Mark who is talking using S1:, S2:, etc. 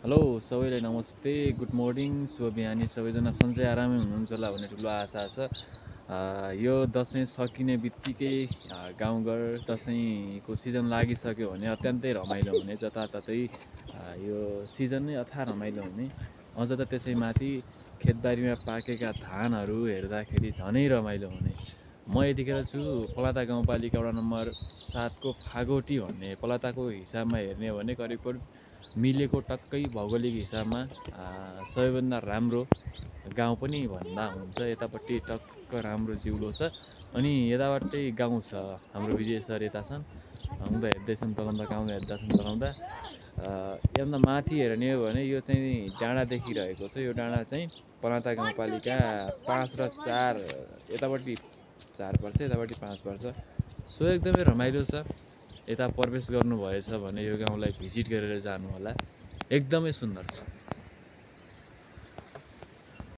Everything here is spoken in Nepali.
S1: हेलो सबैलाई नमस्ते, गुड मर्निङ, शुभ बिहानी। सबैजना सन्चै आरामै हुनुहुन्छ होला भन्ने ठुलो आशा छ। यो दसैँ सकिने बित्तिकै गाउँघर दसैँको सिजन लागिसक्यो भने अत्यन्तै रमाइलो हुने, जताततै यो सिजन नै अथाह रमाइलो हुने। अझ त त्यसैमाथि खेतबारीमा पाकेका धानहरू हेर्दाखेरि झनै रमाइलो हुने। म यतिखेर छु पलाता गाउँपालिका वडा नम्बर 7 को फागोटी भन्ने। पलाताको हिसाबमा हेर्ने हो भने करिब मिलेको टक्कै भौगोलिक हिसाबमा सबैभन्दा राम्रो गाउँ पनि भन्दा हुन्छ। यतापट्टि टक्क राम्रो जिउलो छ अनि यताबाटै गाउँ छ। हाम्रो विजय सर यता छन्, हुँदा हेर्दैछन् तलन्दा गाउँ हेर्दैछन् तलन्दा। यता माथि हेर्ने हो भने यो चाहिँ डाँडा देखिरहेको छ। यो डाँडा चाहिँ पलाता गाउँपालिका 5 र 4, यतापट्टि 4 पर्छ, यतापट्टि 5 पर्छ। सो एकदमै रमाइलो छ। यता प्रवेश गर्नुभएछ भने यो गाउँलाई भिजिट गरेर जानु होला, एकदमै सुन्दर छ।